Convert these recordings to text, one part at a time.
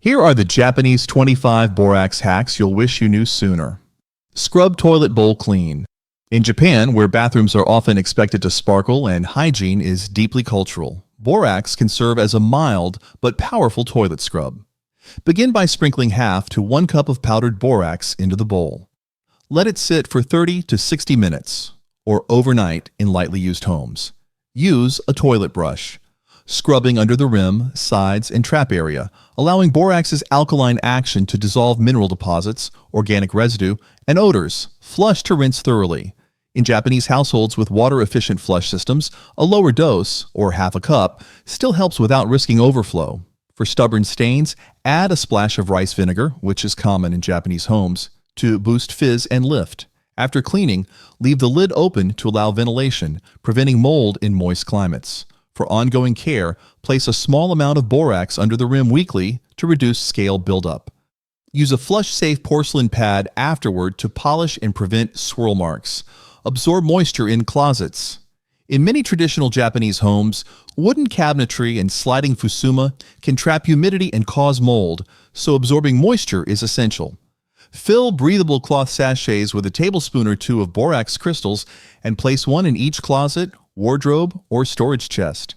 Here are the Japanese 25 borax hacks you'll wish you knew sooner. Scrub toilet bowl clean. In Japan, where bathrooms are often expected to sparkle and hygiene is deeply cultural, borax can serve as a mild but powerful toilet scrub. Begin by sprinkling half to 1 cup of powdered borax into the bowl. Let it sit for 30 to 60 minutes, or overnight in lightly used homes. Use a toilet brush, scrubbing under the rim, sides, and trap area, allowing borax's alkaline action to dissolve mineral deposits, organic residue, and odors. Flush to rinse thoroughly. In Japanese households with water-efficient flush systems, a lower dose, or half a cup, still helps without risking overflow. For stubborn stains, add a splash of rice vinegar, which is common in Japanese homes, to boost fizz and lift. After cleaning, leave the lid open to allow ventilation, preventing mold in moist climates. For ongoing care, place a small amount of borax under the rim weekly to reduce scale buildup. Use a flush-safe porcelain pad afterward to polish and prevent swirl marks. Absorb moisture in closets. In many traditional Japanese homes, wooden cabinetry and sliding fusuma can trap humidity and cause mold, so absorbing moisture is essential. Fill breathable cloth sachets with a tablespoon or two of borax crystals and place one in each closet, wardrobe, or storage chest.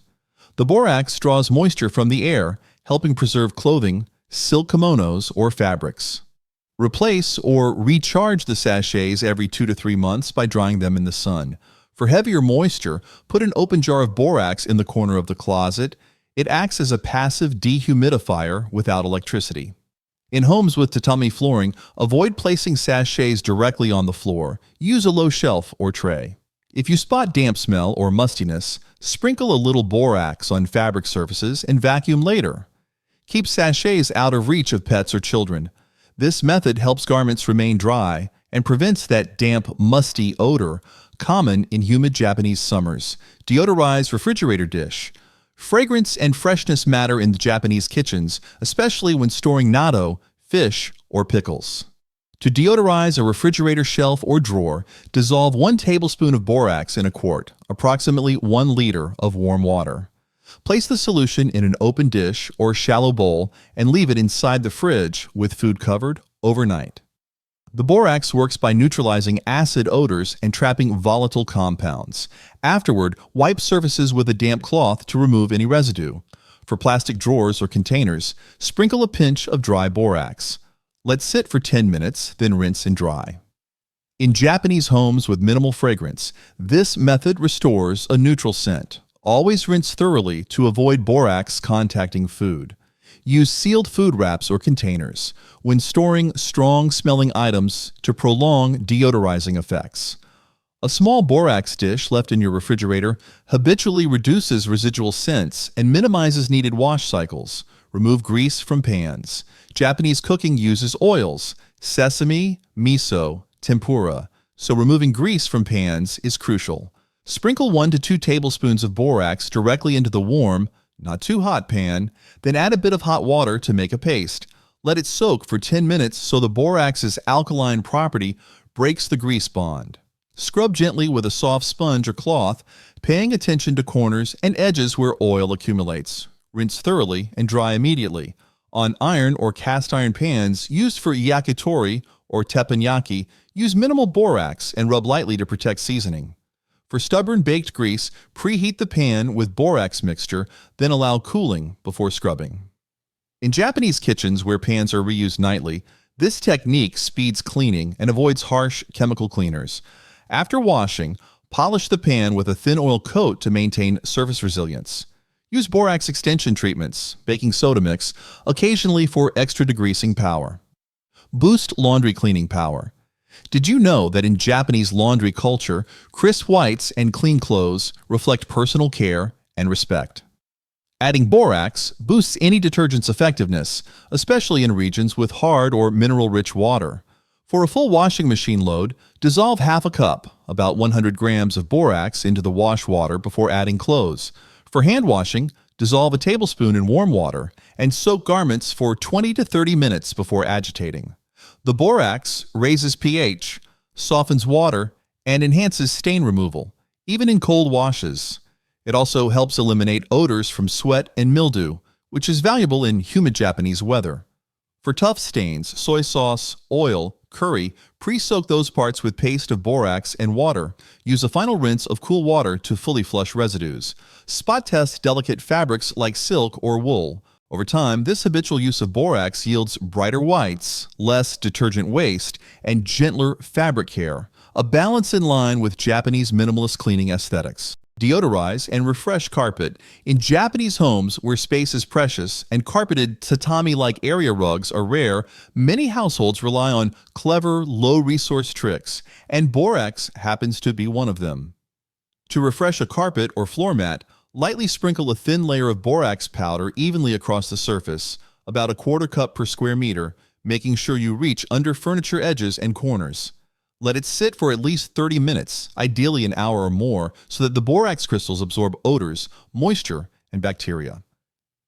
The borax draws moisture from the air, helping preserve clothing, silk kimonos, or fabrics. Replace or recharge the sachets every 2 to 3 months by drying them in the sun. For heavier moisture, put an open jar of borax in the corner of the closet. It acts as a passive dehumidifier without electricity. In homes with tatami flooring, avoid placing sachets directly on the floor. Use a low shelf or tray. If you spot damp smell or mustiness, sprinkle a little borax on fabric surfaces and vacuum later. Keep sachets out of reach of pets or children. This method helps garments remain dry and prevents that damp, musty odor common in humid Japanese summers. Deodorize refrigerator dish. Fragrance and freshness matter in the Japanese kitchens, especially when storing natto, fish, or pickles. To deodorize a refrigerator shelf or drawer, dissolve 1 tablespoon of borax in a quart, approximately 1 liter of warm water. Place the solution in an open dish or shallow bowl and leave it inside the fridge with food covered overnight. The borax works by neutralizing acid odors and trapping volatile compounds. Afterward, wipe surfaces with a damp cloth to remove any residue. For plastic drawers or containers, sprinkle a pinch of dry borax. Let sit for 10 minutes, then rinse and dry. In Japanese homes with minimal fragrance, this method restores a neutral scent. Always rinse thoroughly to avoid borax contacting food. Use sealed food wraps or containers when storing strong-smelling items to prolong deodorizing effects. A small borax dish left in your refrigerator habitually reduces residual scents and minimizes needed wash cycles. Remove grease from pans. Japanese cooking uses oils, sesame, miso, tempura, so removing grease from pans is crucial. Sprinkle 1 to 2 tablespoons of borax directly into the warm, not too hot pan, then add a bit of hot water to make a paste. Let it soak for 10 minutes so the borax's alkaline property breaks the grease bond. Scrub gently with a soft sponge or cloth, paying attention to corners and edges where oil accumulates. Rinse thoroughly and dry immediately. On iron or cast iron pans used for yakitori or teppanyaki, use minimal borax and rub lightly to protect seasoning. For stubborn baked grease, preheat the pan with borax mixture, then allow cooling before scrubbing. In Japanese kitchens where pans are reused nightly, this technique speeds cleaning and avoids harsh chemical cleaners. After washing, polish the pan with a thin oil coat to maintain surface resilience. Use borax extension treatments, baking soda mix, occasionally for extra degreasing power. Boost laundry cleaning power. Did you know that in Japanese laundry culture, crisp whites and clean clothes reflect personal care and respect? Adding borax boosts any detergent's effectiveness, especially in regions with hard or mineral-rich water. For a full washing machine load, dissolve half a cup, about 100 grams of borax into the wash water before adding clothes. For hand washing, dissolve a tablespoon in warm water and soak garments for 20 to 30 minutes before agitating. The borax raises pH, softens water, and enhances stain removal, even in cold washes. It also helps eliminate odors from sweat and mildew, which is valuable in humid Japanese weather. For tough stains, soy sauce, oil, curry, pre-soak those parts with paste of borax and water. Use a final rinse of cool water to fully flush residues. Spot test delicate fabrics like silk or wool. Over time, this habitual use of borax yields brighter whites, less detergent waste, and gentler fabric care, a balance in line with Japanese minimalist cleaning aesthetics. Deodorize and refresh carpet. In Japanese homes where space is precious and carpeted tatami-like area rugs are rare, many households rely on clever, low-resource tricks, and borax happens to be one of them. To refresh a carpet or floor mat, lightly sprinkle a thin layer of borax powder evenly across the surface, about a quarter cup per square meter, making sure you reach under furniture edges and corners. Let it sit for at least 30 minutes, ideally an hour or more, so that the borax crystals absorb odors, moisture, and bacteria.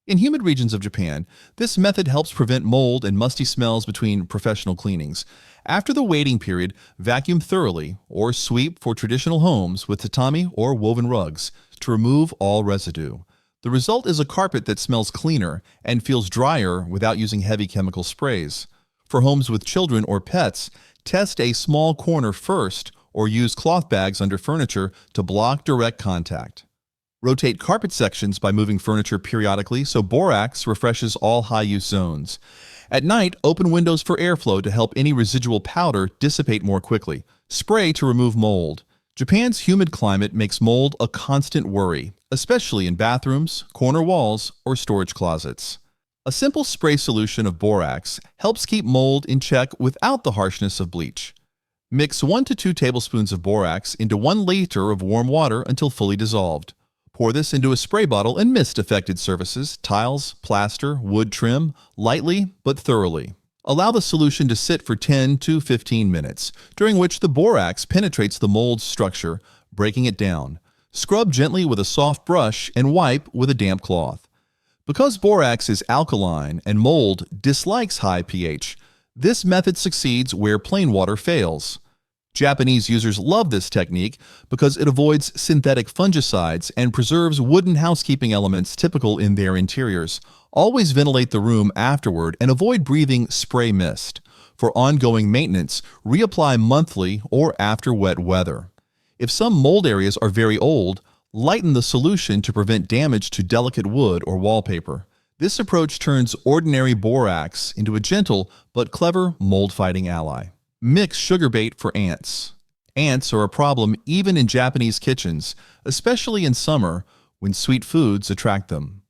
In humid regions of Japan, this method helps prevent mold and musty smells between professional cleanings. After the waiting period, vacuum thoroughly or sweep for traditional homes with tatami or woven rugs to remove all residue. The result is a carpet that smells cleaner and feels drier without using heavy chemical sprays. For homes with children or pets, test a small corner first or use cloth bags under furniture to block direct contact. Rotate carpet sections by moving furniture periodically so borax refreshes all high-use zones. At night, open windows for airflow to help any residual powder dissipate more quickly. Spray to remove mold. Japan's humid climate makes mold a constant worry, especially in bathrooms, corner walls, or storage closets. A simple spray solution of borax helps keep mold in check without the harshness of bleach. Mix 1 to 2 tablespoons of borax into 1 liter of warm water until fully dissolved. Pour this into a spray bottle and mist affected surfaces, tiles, plaster, wood trim, lightly but thoroughly. Allow the solution to sit for 10 to 15 minutes, during which the borax penetrates the mold's structure, breaking it down. Scrub gently with a soft brush and wipe with a damp cloth. Because borax is alkaline and mold dislikes high pH, this method succeeds where plain water fails. Japanese users love this technique because it avoids synthetic fungicides and preserves wooden housekeeping elements typical in their interiors. Always ventilate the room afterward and avoid breathing spray mist. For ongoing maintenance, reapply monthly or after wet weather. If some mold areas are very old, lighten the solution to prevent damage to delicate wood or wallpaper. This approach turns ordinary borax into a gentle but clever mold-fighting ally. Mix sugar bait for ants. Ants are a problem even in Japanese kitchens, especially in summer when sweet foods attract them.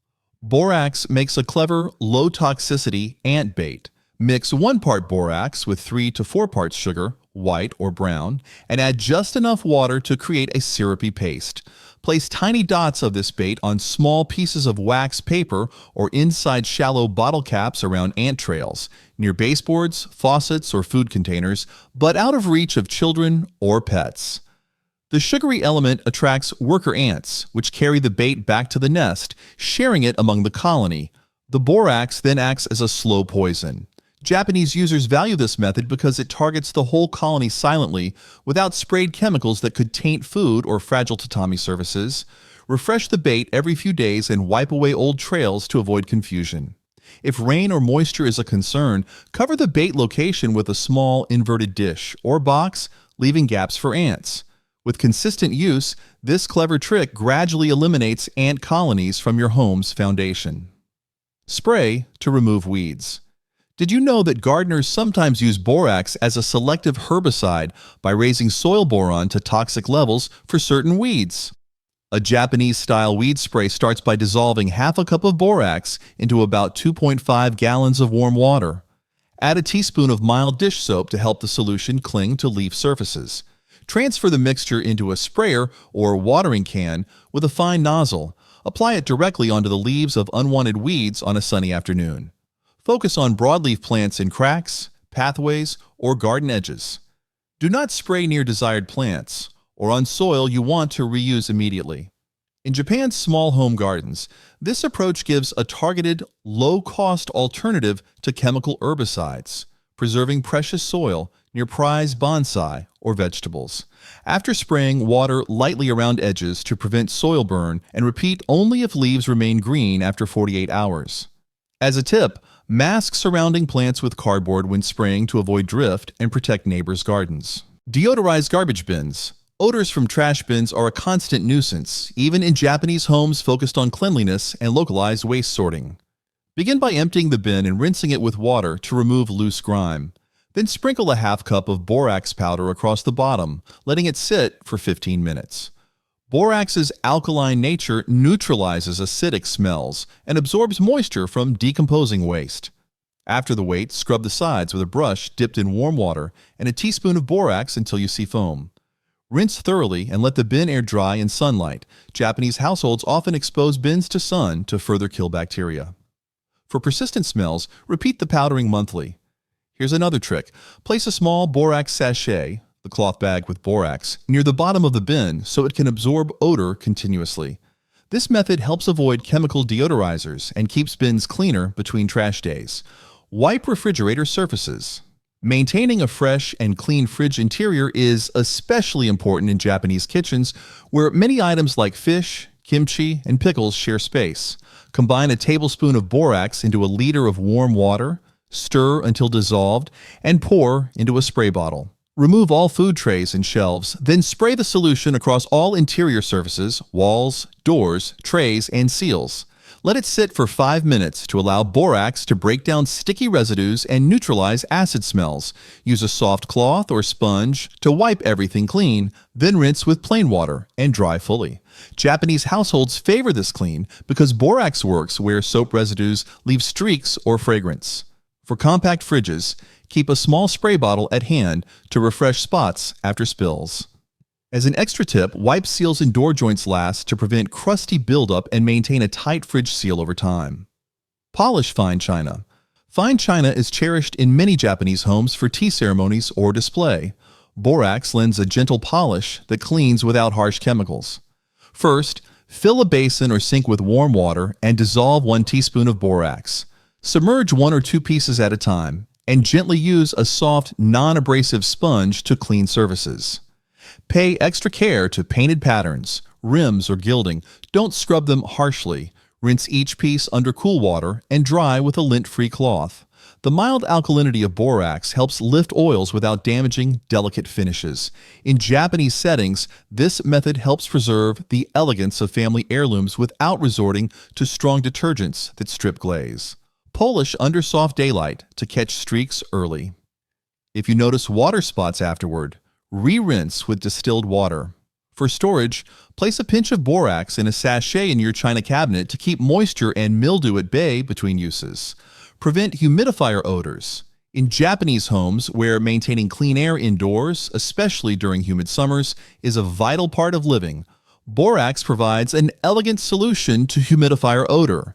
Borax makes a clever, low-toxicity ant bait. Mix 1 part borax with 3 to 4 parts sugar, white or brown, and add just enough water to create a syrupy paste. Place tiny dots of this bait on small pieces of wax paper or inside shallow bottle caps around ant trails, near baseboards, faucets, or food containers, but out of reach of children or pets. The sugary element attracts worker ants, which carry the bait back to the nest, sharing it among the colony. The borax then acts as a slow poison. Japanese users value this method because it targets the whole colony silently without sprayed chemicals that could taint food or fragile tatami surfaces. Refresh the bait every few days and wipe away old trails to avoid confusion. If rain or moisture is a concern, cover the bait location with a small inverted dish or box, leaving gaps for ants. With consistent use, this clever trick gradually eliminates ant colonies from your home's foundation. Spray to remove weeds. Did you know that gardeners sometimes use borax as a selective herbicide by raising soil boron to toxic levels for certain weeds? A Japanese-style weed spray starts by dissolving half a cup of borax into about 2.5 gallons of warm water. Add a teaspoon of mild dish soap to help the solution cling to leaf surfaces. Transfer the mixture into a sprayer or watering can with a fine nozzle. Apply it directly onto the leaves of unwanted weeds on a sunny afternoon. Focus on broadleaf plants in cracks, pathways, or garden edges. Do not spray near desired plants or on soil you want to reuse immediately. In Japan's small home gardens, this approach gives a targeted, low-cost alternative to chemical herbicides, preserving precious soil near prized bonsai or vegetables. After spraying, water lightly around edges to prevent soil burn and repeat only if leaves remain green after 48 hours. As a tip, Mask surrounding plants with cardboard when spraying to avoid drift and protect neighbors' gardens. Deodorize garbage bins. Odors from trash bins are a constant nuisance, even in Japanese homes focused on cleanliness and localized waste sorting. Begin by emptying the bin and rinsing it with water to remove loose grime. Then sprinkle a half cup of borax powder across the bottom, letting it sit for 15 minutes. Borax's alkaline nature neutralizes acidic smells and absorbs moisture from decomposing waste. After the weight, scrub the sides with a brush dipped in warm water and a teaspoon of borax until you see foam. Rinse thoroughly and let the bin air dry in sunlight. Japanese households often expose bins to sun to further kill bacteria. For persistent smells, repeat the powdering monthly. Here's another trick. Place a small borax sachet, the cloth bag with borax, near the bottom of the bin so it can absorb odor continuously. This method helps avoid chemical deodorizers and keeps bins cleaner between trash days. Wipe refrigerator surfaces. Maintaining a fresh and clean fridge interior is especially important in Japanese kitchens, where many items like fish, kimchi, and pickles share space. Combine a tablespoon of borax into a liter of warm water, stir until dissolved, and pour into a spray bottle. Remove all food trays and shelves, then spray the solution across all interior surfaces, walls, doors, trays, and seals. Let it sit for 5 minutes to allow borax to break down sticky residues and neutralize acid smells. Use a soft cloth or sponge to wipe everything clean, then rinse with plain water and dry fully. Japanese households favor this clean because borax works where soap residues leave streaks or fragrance. For compact fridges, keep a small spray bottle at hand to refresh spots after spills. As an extra tip, wipe seals and door joints last to prevent crusty buildup and maintain a tight fridge seal over time. Polish fine china. Fine china is cherished in many Japanese homes for tea ceremonies or display. Borax lends a gentle polish that cleans without harsh chemicals. First, fill a basin or sink with warm water and dissolve 1 teaspoon of borax. Submerge 1 or 2 pieces at a time and gently use a soft, non-abrasive sponge to clean surfaces. Pay extra care to painted patterns, rims, or gilding. Don't scrub them harshly. Rinse each piece under cool water and dry with a lint-free cloth. The mild alkalinity of borax helps lift oils without damaging delicate finishes. In Japanese settings, this method helps preserve the elegance of family heirlooms without resorting to strong detergents that strip glaze. Polish under soft daylight to catch streaks early. If you notice water spots afterward, re-rinse with distilled water. For storage, place a pinch of borax in a sachet in your china cabinet to keep moisture and mildew at bay between uses. Prevent humidifier odors. In Japanese homes, where maintaining clean air indoors, especially during humid summers, is a vital part of living, borax provides an elegant solution to humidifier odor.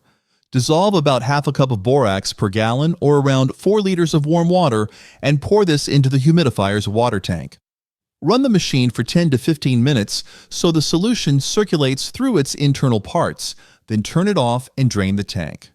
Dissolve about half a cup of borax per gallon or around 4 liters of warm water and pour this into the humidifier's water tank. Run the machine for 10 to 15 minutes so the solution circulates through its internal parts, then turn it off and drain the tank.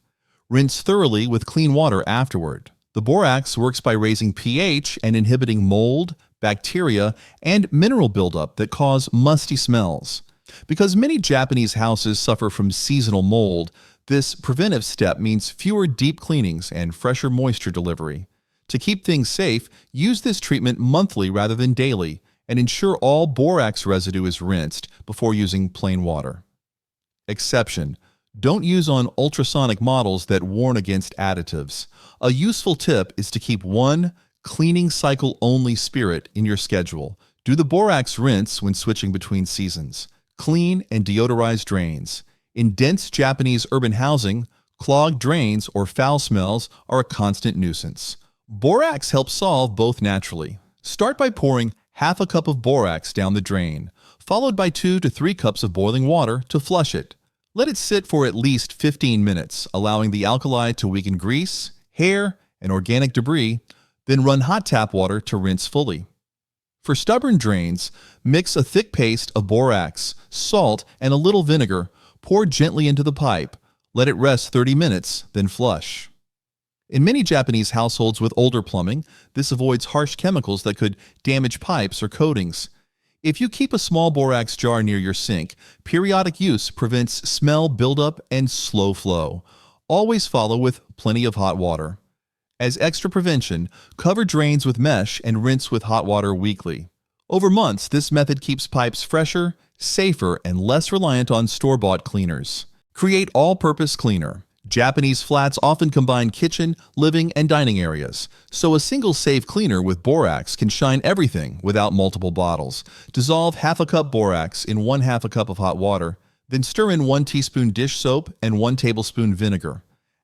Rinse thoroughly with clean water afterward. The borax works by raising pH and inhibiting mold, bacteria, and mineral buildup that cause musty smells. Because many Japanese houses suffer from seasonal mold, this preventive step means fewer deep cleanings and fresher moisture delivery. To keep things safe, use this treatment monthly rather than daily, and ensure all borax residue is rinsed before using plain water. Exception: don't use on ultrasonic models that warn against additives. A useful tip is to keep 1 cleaning cycle only spirit in your schedule. Do the borax rinse when switching between seasons. Clean and deodorize drains. In dense Japanese urban housing, clogged drains or foul smells are a constant nuisance. Borax helps solve both naturally. Start by pouring half a cup of borax down the drain, followed by 2 to 3 cups of boiling water to flush it. Let it sit for at least 15 minutes, allowing the alkali to weaken grease, hair, and organic debris, then run hot tap water to rinse fully. For stubborn drains, mix a thick paste of borax, salt, and a little vinegar. Pour gently into the pipe. Let it rest 30 minutes, then flush. In many Japanese households with older plumbing, this avoids harsh chemicals that could damage pipes or coatings. If you keep a small borax jar near your sink, periodic use prevents smell buildup and slow flow. Always follow with plenty of hot water. As extra prevention, cover drains with mesh and rinse with hot water weekly. Over months, this method keeps pipes fresher, safer, and less reliant on store-bought cleaners. Create all-purpose cleaner. Japanese flats often combine kitchen, living, and dining areas, so a single safe cleaner with borax can shine everything without multiple bottles. Dissolve half a cup borax in 1/2 a cup of hot water, then stir in 1 teaspoon dish soap and 1 tablespoon vinegar.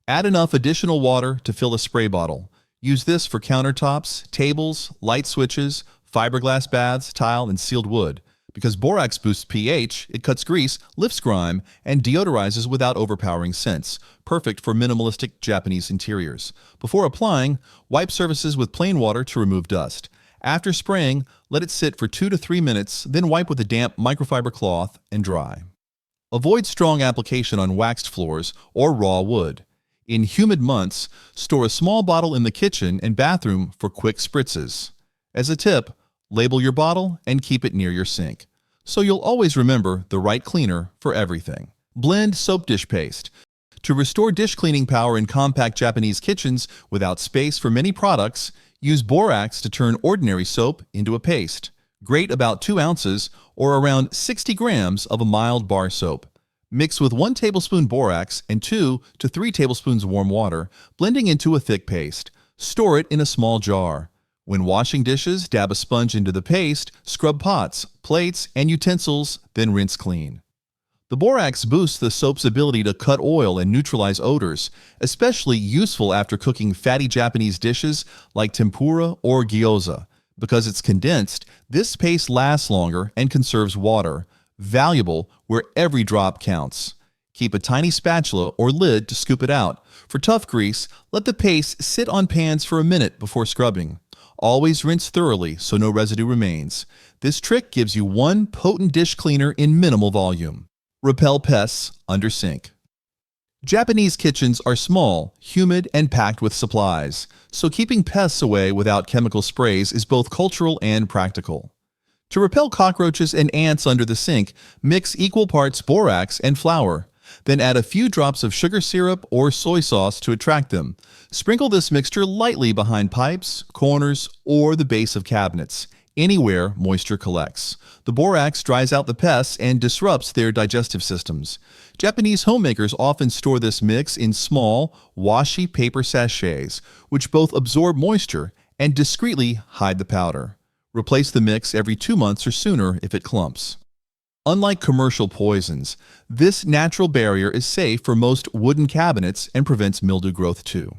Add enough additional water to fill a spray bottle. Use this for countertops, tables, light switches, fiberglass baths, tile, and sealed wood. Because borax boosts pH, it cuts grease, lifts grime, and deodorizes without overpowering scents, perfect for minimalistic Japanese interiors. Before applying, wipe surfaces with plain water to remove dust. After spraying, let it sit for 2 to 3 minutes, then wipe with a damp microfiber cloth and dry. Avoid strong application on waxed floors or raw wood. In humid months, store a small bottle in the kitchen and bathroom for quick spritzes. As a tip, label your bottle and keep it near your sink, so you'll always remember the right cleaner for everything. Blend soap dish paste. To restore dish cleaning power in compact Japanese kitchens without space for many products, use borax to turn ordinary soap into a paste. Grate about 2 ounces or around 60 grams of a mild bar soap. Mix with 1 tablespoon borax and 2 to 3 tablespoons warm water, blending into a thick paste. Store it in a small jar. When washing dishes, dab a sponge into the paste, scrub pots, plates, and utensils, then rinse clean. The borax boosts the soap's ability to cut oil and neutralize odors, especially useful after cooking fatty Japanese dishes like tempura or gyoza. Because it's condensed, this paste lasts longer and conserves water, valuable where every drop counts. Keep a tiny spatula or lid to scoop it out. For tough grease, let the paste sit on pans for a minute before scrubbing. Always rinse thoroughly so no residue remains. This trick gives you one potent dish cleaner in minimal volume. Repel pests under sink. Japanese kitchens are small, humid, and packed with supplies, so keeping pests away without chemical sprays is both cultural and practical. To repel cockroaches and ants under the sink, mix equal parts borax and flour. Then add a few drops of sugar syrup or soy sauce to attract them. Sprinkle this mixture lightly behind pipes, corners, or the base of cabinets, anywhere moisture collects. The borax dries out the pests and disrupts their digestive systems. Japanese homemakers often store this mix in small, washi paper sachets, which both absorb moisture and discreetly hide the powder. Replace the mix every 2 months or sooner if it clumps. Unlike commercial poisons, this natural barrier is safe for most wooden cabinets and prevents mildew growth too.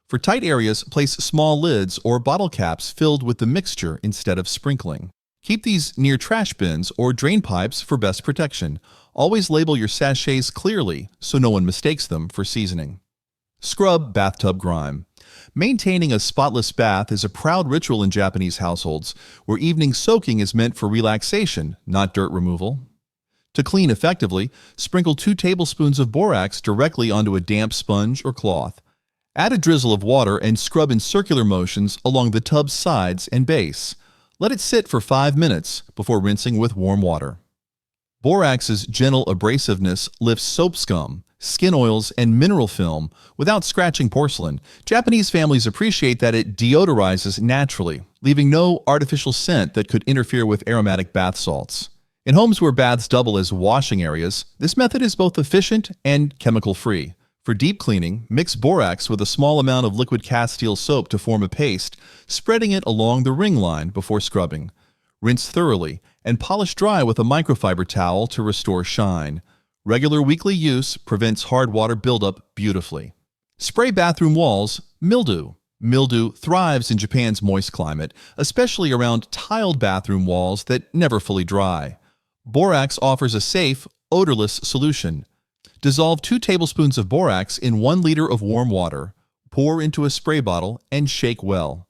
For tight areas, place small lids or bottle caps filled with the mixture instead of sprinkling. Keep these near trash bins or drain pipes for best protection. Always label your sachets clearly so no one mistakes them for seasoning. Scrub bathtub grime. Maintaining a spotless bath is a proud ritual in Japanese households, where evening soaking is meant for relaxation, not dirt removal. To clean effectively, sprinkle 2 tablespoons of borax directly onto a damp sponge or cloth. Add a drizzle of water and scrub in circular motions along the tub's sides and base. Let it sit for 5 minutes before rinsing with warm water. Borax's gentle abrasiveness lifts soap scum, skin oils, and mineral film without scratching porcelain. Japanese families appreciate that it deodorizes naturally, leaving no artificial scent that could interfere with aromatic bath salts. In homes where baths double as washing areas, this method is both efficient and chemical-free. For deep cleaning, mix borax with a small amount of liquid castile soap to form a paste, spreading it along the ring line before scrubbing. Rinse thoroughly and polish dry with a microfiber towel to restore shine. Regular weekly use prevents hard water buildup beautifully. Spray bathroom walls, mildew. Mildew thrives in Japan's moist climate, especially around tiled bathroom walls that never fully dry. Borax offers a safe, odorless solution. Dissolve 2 tablespoons of borax in 1 liter of warm water. Pour into a spray bottle and shake well.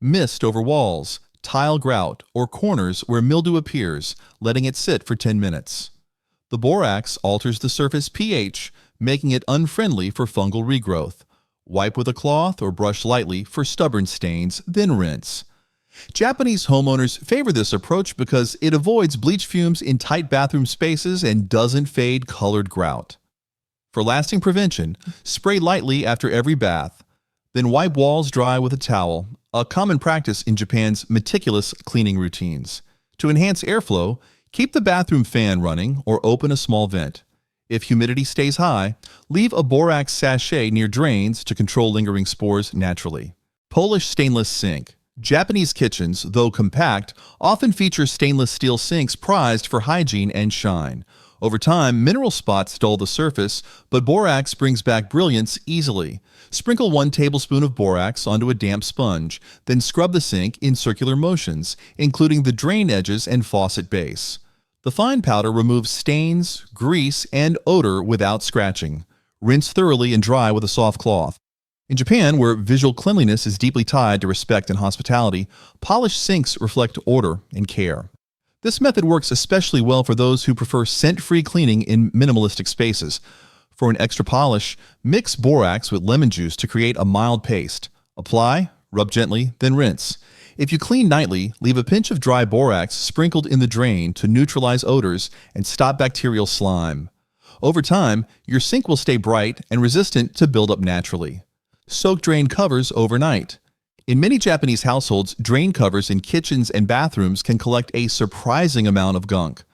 Mist over walls, tile grout, or corners where mildew appears, letting it sit for 10 minutes. The borax alters the surface pH, making it unfriendly for fungal regrowth. Wipe with a cloth or brush lightly for stubborn stains, then rinse. Japanese homeowners favor this approach because it avoids bleach fumes in tight bathroom spaces and doesn't fade colored grout. For lasting prevention, spray lightly after every bath, then wipe walls dry with a towel, a common practice in Japan's meticulous cleaning routines. To enhance airflow, keep the bathroom fan running or open a small vent. If humidity stays high, leave a borax sachet near drains to control lingering spores naturally. Polish stainless sink. Japanese kitchens, though compact, often feature stainless steel sinks prized for hygiene and shine. Over time, mineral spots dull the surface, but borax brings back brilliance easily. Sprinkle 1 tablespoon of borax onto a damp sponge, then scrub the sink in circular motions, including the drain edges and faucet base. The fine powder removes stains, grease, and odor without scratching. Rinse thoroughly and dry with a soft cloth. In Japan, where visual cleanliness is deeply tied to respect and hospitality, polished sinks reflect order and care. This method works especially well for those who prefer scent-free cleaning in minimalistic spaces. For an extra polish, mix borax with lemon juice to create a mild paste. Apply, rub gently, then rinse. If you clean nightly, leave a pinch of dry borax sprinkled in the drain to neutralize odors and stop bacterial slime. Over time, your sink will stay bright and resistant to buildup naturally. Soak drain covers overnight. In many Japanese households, drain covers in kitchens and bathrooms can collect a surprising amount of gunk.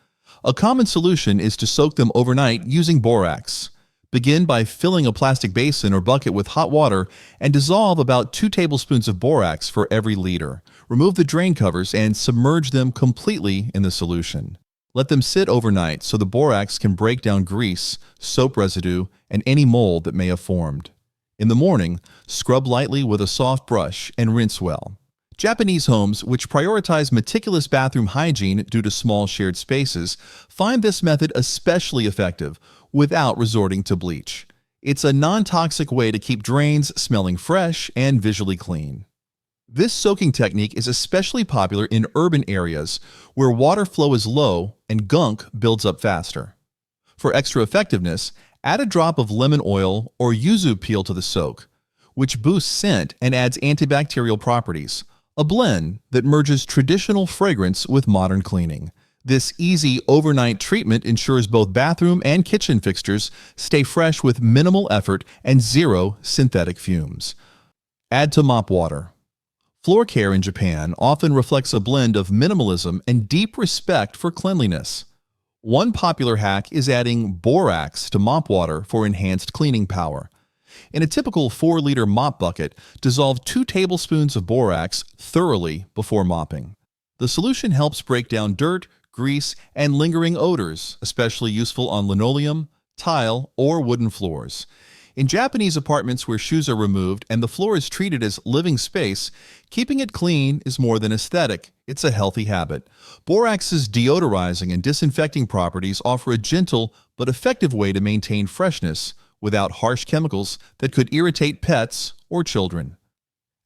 A common solution is to soak them overnight using borax. Begin by filling a plastic basin or bucket with hot water and dissolve about 2 tablespoons of borax for every liter. Remove the drain covers and submerge them completely in the solution. Let them sit overnight so the borax can break down grease, soap residue, and any mold that may have formed. In the morning, scrub lightly with a soft brush and rinse well. Japanese homes, which prioritize meticulous bathroom hygiene due to small shared spaces, find this method especially effective without resorting to bleach. It's a non-toxic way to keep drains smelling fresh and visually clean. This soaking technique is especially popular in urban areas where water flow is low and gunk builds up faster. For extra effectiveness, add a drop of lemon oil or yuzu peel to the soak, which boosts scent and adds antibacterial properties, a blend that merges traditional fragrance with modern cleaning. This easy overnight treatment ensures both bathroom and kitchen fixtures stay fresh with minimal effort and zero synthetic fumes. Add to mop water. Floor care in Japan often reflects a blend of minimalism and deep respect for cleanliness. One popular hack is adding borax to mop water for enhanced cleaning power. In a typical 4-liter mop bucket, dissolve 2 tablespoons of borax thoroughly before mopping. The solution helps break down dirt, grease, and lingering odors, especially useful on linoleum, tile, or wooden floors. In Japanese apartments where shoes are removed and the floor is treated as living space, keeping it clean is more than aesthetic. It's a healthy habit. Borax's deodorizing and disinfecting properties offer a gentle but effective way to maintain freshness without harsh chemicals that could irritate pets or children.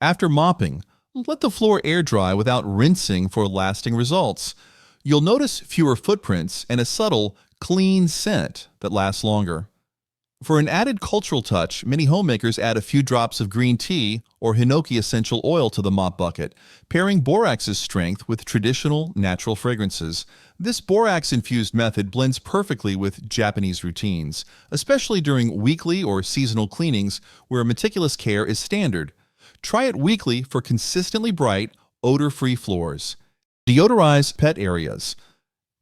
After mopping, let the floor air dry without rinsing for lasting results. You'll notice fewer footprints and a subtle, clean scent that lasts longer. For an added cultural touch, many homemakers add a few drops of green tea or hinoki essential oil to the mop bucket, pairing borax's strength with traditional natural fragrances. This borax-infused method blends perfectly with Japanese routines, especially during weekly or seasonal cleanings where meticulous care is standard. Try it weekly for consistently bright, odor-free floors. Deodorize pet areas.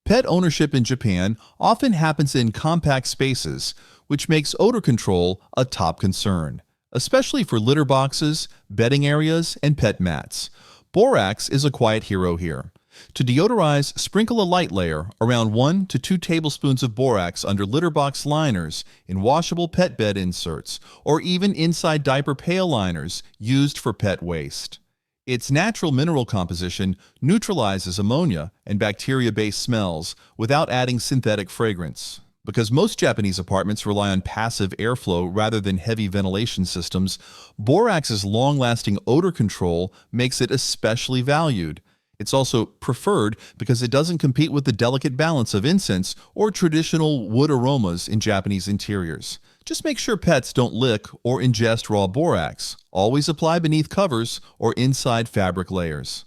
Pet ownership in Japan often happens in compact spaces, which makes odor control a top concern, especially for litter boxes, bedding areas, and pet mats. Borax is a quiet hero here. To deodorize, sprinkle a light layer, around 1 to 2 tablespoons of borax under litter box liners, in washable pet bed inserts, or even inside diaper pail liners used for pet waste. Its natural mineral composition neutralizes ammonia and bacteria-based smells without adding synthetic fragrance. Because most Japanese apartments rely on passive airflow rather than heavy ventilation systems, borax's long-lasting odor control makes it especially valued. It's also preferred because it doesn't compete with the delicate balance of incense or traditional wood aromas in Japanese interiors. Just make sure pets don't lick or ingest raw borax. Always apply beneath covers or inside fabric layers.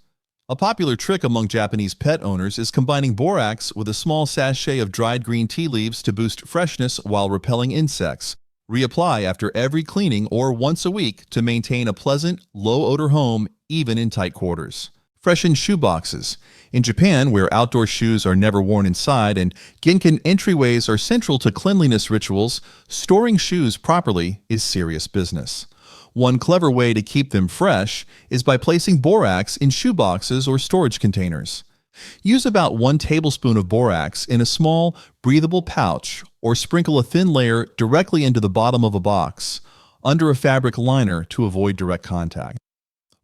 A popular trick among Japanese pet owners is combining borax with a small sachet of dried green tea leaves to boost freshness while repelling insects. Reapply after every cleaning or once a week to maintain a pleasant, low-odor home even in tight quarters. Freshen shoe boxes. In Japan, where outdoor shoes are never worn inside and ginkan entryways are central to cleanliness rituals, storing shoes properly is serious business. One clever way to keep them fresh is by placing borax in shoe boxes or storage containers. Use about 1 tablespoon of borax in a small, breathable pouch or sprinkle a thin layer directly into the bottom of a box, under a fabric liner to avoid direct contact.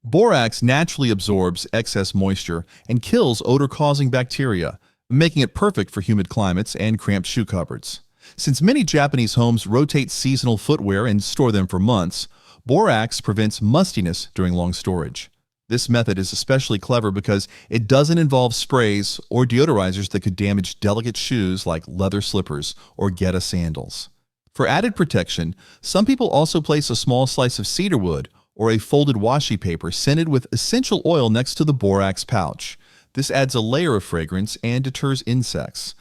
Borax naturally absorbs excess moisture and kills odor-causing bacteria, making it perfect for humid climates and cramped shoe cupboards. Since many Japanese homes rotate seasonal footwear and store them for months, borax prevents mustiness during long storage. This method is especially clever because it doesn't involve sprays or deodorizers that could damage delicate shoes like leather slippers or Geta sandals. For added protection, some people also place a small slice of cedarwood or a folded washi paper scented with essential oil next to the borax pouch. This adds a layer of fragrance and deters insects.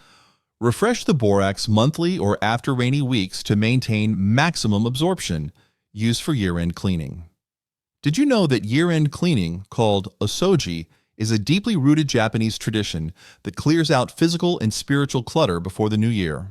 Refresh the borax monthly or after rainy weeks to maintain maximum absorption. Use for year-end cleaning. Did you know that year-end cleaning, called osoji, is a deeply rooted Japanese tradition that clears out physical and spiritual clutter before the new year?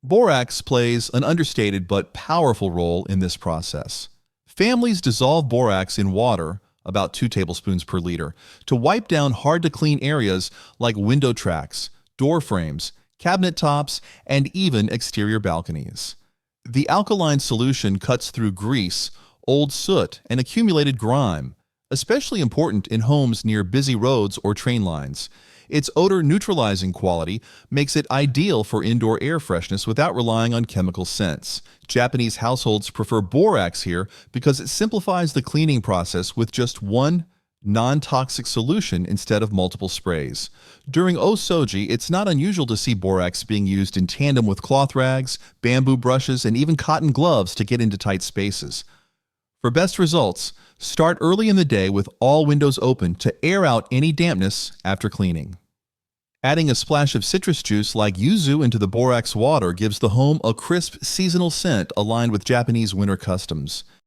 Borax plays an understated but powerful role in this process. Families dissolve borax in water, about 2 tablespoons per liter, to wipe down hard-to-clean areas like window tracks, door frames, cabinet tops, and even exterior balconies. The alkaline solution cuts through grease, old soot, and accumulated grime, especially important in homes near busy roads or train lines. Its odor-neutralizing quality makes it ideal for indoor air freshness without relying on chemical scents. Japanese households prefer borax here because it simplifies the cleaning process with just one non-toxic solution instead of multiple sprays. During osoji, it's not unusual to see borax being used in tandem with cloth rags, bamboo brushes, and even cotton gloves to get into tight spaces. For best results, start early in the day with all windows open to air out any dampness after cleaning. Adding a splash of citrus juice like yuzu into the borax water gives the home a crisp, seasonal scent aligned with Japanese winter customs.